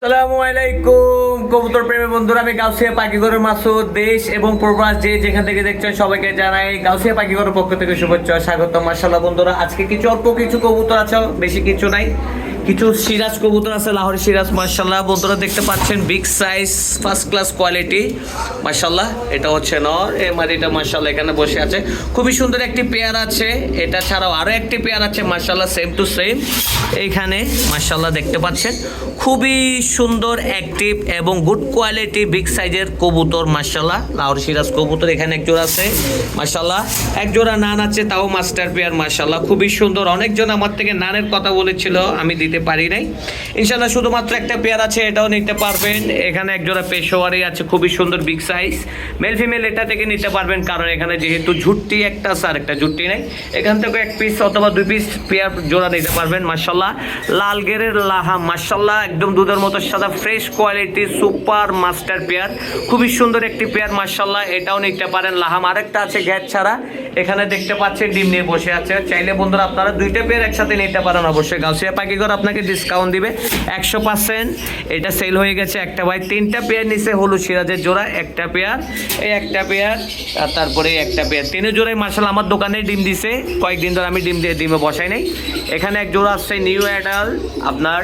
আসসালামু আলাইকুম কবুতর প্রেমী বন্ধুরা, আমি গাউসিয়া পাখিঘরের মাসুদ। দেশ এবং প্রবাস যে যেখান থেকে দেখছেন সবাইকে জানাই গাউসিয়া পাখিঘরের পক্ষ থেকে শুভেচ্ছা স্বাগত। মাশাআল্লাহ বন্ধুরা, আজকে অল্প কিছু কবুতর আছে, বেশি কিছু নাই। কিছু সিরাজ কবুতর আছে, লাহোরি সিরাজ। মাশাআল্লাহ বন্ধুরা, দেখতে পাচ্ছেন big size first class quality. মাশাআল্লাহ, এটা হচ্ছে নর, এই মাদিটা মাশাআল্লাহ এখানে বসে আছে। খুবই সুন্দর একটি পেয়ার আছে। এটা ছাড়াও আরো একটি পেয়ার আছে মাশাআল্লাহ, সেম টু সেম এইখানে মাশাআল্লাহ দেখতে পাচ্ছেন। খুবই সুন্দর অ্যাক্টিভ এবং গুড কোয়ালিটি বিগ সাইজের কবুতর মাশাআল্লাহ, লাহোরি সিরাজ কবুতর। এখানে এক জোড়া আছে মাশাআল্লাহ, এক জোড়া নান আছে, তাও মাস্টার পেয়ার মাশাআল্লাহ, খুবই সুন্দর। অনেকজন আমার থেকে নানের কথা বলেছিল, আমি দিতে পারি নাই। ইনশাআল্লাহ শুধুমাত্র একটা পেয়ার আছে, এটাও নিতে পারবেন। এখানে এক জোড়া পেশোয়ারি আছে, খুবই সুন্দর বিগ সাইজ, মেল ফিমেল এটা থেকে নিতে পারবেন। কারণ এখানে যেহেতু ঝুট্টি একটা আছে আর একটা ঝুট্টি নাই, এখান থেকে এক পিস অথবা দুই পিস পেয়ার জোড়া নিতে পারবেন মাশাআল্লাহ। লাল গেরের লাহাম মাশাআল্লাহ, একদম দুধের মতো সাদা, fresh quality, super master pair, খুবই সুন্দর একটি পেয়ার মাশাআল্লাহ, এটাও নিতে পারেন। লাহাম আরেকটা আছে গ্যাট ছাড়া, এখানে দেখতে পাচ্ছেন ডিম নিয়ে বসে আছে। চাইলে বন্ধুরা আপনারা দুইটা পেয়ার একসাথে নিতে পারেন। অবশ্যই গাউসিয়া পাখিঘর আপনাকে ডিসকাউন্ট দিবে 100%। এটা সেল হয়ে গেছে একটা ভাই, তিনটা পেয়ার নিচে হলুদ সিরাজের জোড়া, একটা পেয়ার, এই একটা পেয়ার, আর তারপরে একটা পেয়ার, তিনের জোড়াই মাশাআল্লাহ আমার দোকানে ডিম দিছে। কয়েকদিন ধরে আমি ডিমে বসাই নাই। এখানে এক জোড়া আসছে নিউ অ্যাডাল আপনার,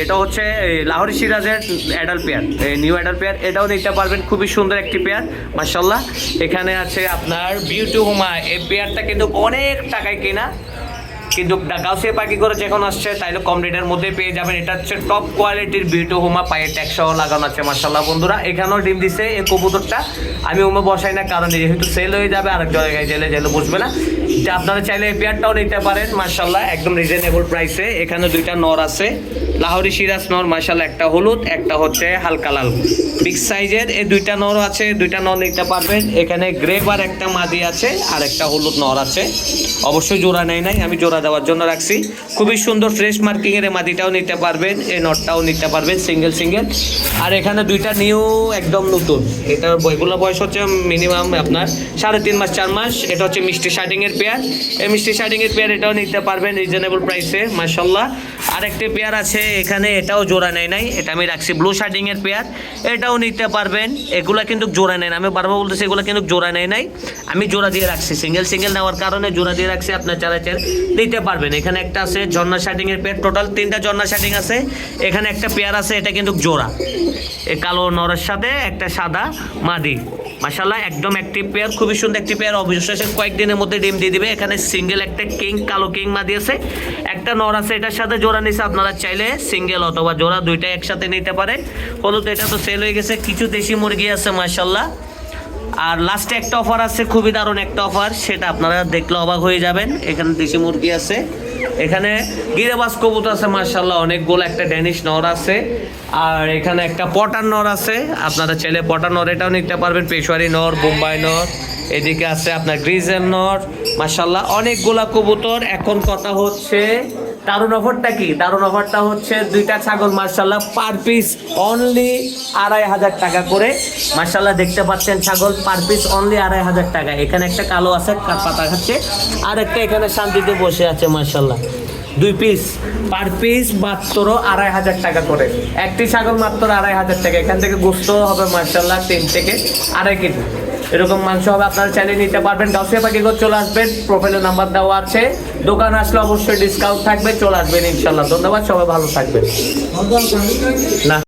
এটা হচ্ছে লাহোরি সিরাজের adult pair, new adult pair, এটাও নিতে পারবেন। খুবই সুন্দর একটি পেয়ার মাশাআল্লাহ। এখানে আছে আপনার বিউটি হুমা, এই পেয়ারটা কিন্তু অনেক টাকায় কেনা, কিন্তু গাউসিয়া পাখিঘরে যখন আসছে তাইলে কম রেটের মধ্যে পেয়ে যাবেন। এটা হচ্ছে টপ কোয়ালিটির বিউটি হোমা, পায়ে ট্যাক্সও লাগানো আছে মাশাআল্লাহ বন্ধুরা। এখানেও ডিম দিছে এই কবুতরটা, আমি হোমে বসাই না কারণ যেহেতু সেল হয়ে যাবে, আরেক জায়গায় গেলে বুঝবে না। আপনারা চাইলে এই পেয়ারটাও নিতে পারেন মাশাআল্লাহ, একদম রিজনেবল প্রাইসে। এখানে দুইটা নর আছে, লাহোরি সিরাজ নর মাশাআল্লাহ, একটা হলুদ, একটা হচ্ছে হালকা লাল, বিগ সাইজের। এই দুইটা নর আছে, দুইটা নর নিতে পারবেন। এখানে গ্রেবার একটা মাদি আছে, আর একটা হলুদ নর আছে। অবশ্যই জোড়া নেই নাই, আমি জোড়া দেওয়ার জন্য রাখছি। খুবই সুন্দর ফ্রেশ মার্কিং এর মাদিটাও নিতে পারবেন, এই নটটাও নিতে পারবেন সিঙ্গেল সিঙ্গেল। আর এখানে দুইটা নিউ একদম নতুন, এটার বইগুলো বয়স হচ্ছে মিনিমাম আপনার 3.5 মাস 4 মাস। এটা হচ্ছে মিষ্টি শার্টিং এর পেয়ার, এই মিষ্টি শার্টিং এর পেয়ার, এটাও নিতে পারবেন রিজনেবল প্রাইসে মাশাআল্লাহ। আরেকটি পেয়ার আছে এখানে, এটাও জোড়া নেই নাই, এটা আমি রাখছি ব্লু শার্টিং এর পেয়ার, এটাও নিতে পারবেন। এগুলা কিন্তু জোড়া নেই না, আমি বারবার বলতেছি এগুলো কিন্তু জোড়া নেই নাই, আমি জোড়া দিয়ে রাখছি। সিঙ্গেল সিঙ্গেল নেওয়ার কারণে জোড়া দিয়ে রাখছি, আপনার চারা নিতে পারবেন। এখানে একটা আছে ঝর্ণা শার্টিং এর পেয়ার, টোটাল 3টা ঝর্ণা শার্টিং আছে। এখানে একটা পেয়ার আছে, এটা কিন্তু জোড়া, এই কালো নরের সাথে একটা সাদা মাদি মাশাআল্লাহ, একদম অ্যাক্টিভ পেয়ার, খুবই সুন্দর একটি পেয়ার। অবশ্যই কয়েকদিনের মধ্যে ডিম দিয়ে দিবে। এখানে সিঙ্গেল একটা কিং, কালো কিং মাদি আছে, একটা নর আছে, এটার সাথে জোড়া নিছে। আপনারা চাইলে সিঙ্গেল অথবা জোড়া দুইটাই একসাথে নিতে পারেন। হলুদ এটা তো সেল হয়ে গেছে। কিছু দেশি মুরগি আছে মাশাআল্লাহ। আর লাস্টে একটা অফার আছে, খুবই দারুণ একটা অফার, সেটা আপনারা দেখলে অবাক হয়ে যাবেন। এখানে দেশি মুরগি আছে, এখানে গিরেবাজ কবুতর আছে মাশাআল্লাহ অনেকগুলো, একটা ড্যানিশ নর আছে, আর এখানে একটা পটার নর আছে। আপনারা চাইলে পটার নর এটাও নিতে পারবেন, পেশোয়ারি নর, বোম্বাই নর, এদিকে আছে আপনার গ্রিজেল নর মাশাআল্লাহ, অনেকগুলা কবুতর। এখন কথা হচ্ছে দারুণ অফারটা কি? দারুণ অফারটা হচ্ছে দুইটা ছাগল মাশাআল্লাহ পার পিস অনলি 2500 টাকা করে মাশাআল্লাহ। দেখতে পাচ্ছেন ছাগল পার পিস অনলি 2500 টাকা। এখানে একটা কালো আছে, পাতা খাচ্ছে, আর একটা এখানে শান্তিতে বসে আছে মাশাআল্লাহ। দুই পিস পার পিস মাত্র 2500 টাকা করে, একটি ছাগল মাত্র 2500 টাকা। এখান থেকে গোস্ত হবে মাশাআল্লাহ 3 থেকে 2.5 কেজি এরকম মাংস হবে। আপনারা চাইলে নিতে পারবেন। গাউসিয়া পাখিঘর চলে আসবেন, প্রোফাইলে নাম্বার দেওয়া আছে, দোকান আসলে অবশ্যই ডিসকাউন্ট থাকবে, চলে আসবেন ইনশাআল্লাহ। ধন্যবাদ, সবাই ভালো থাকবেন। না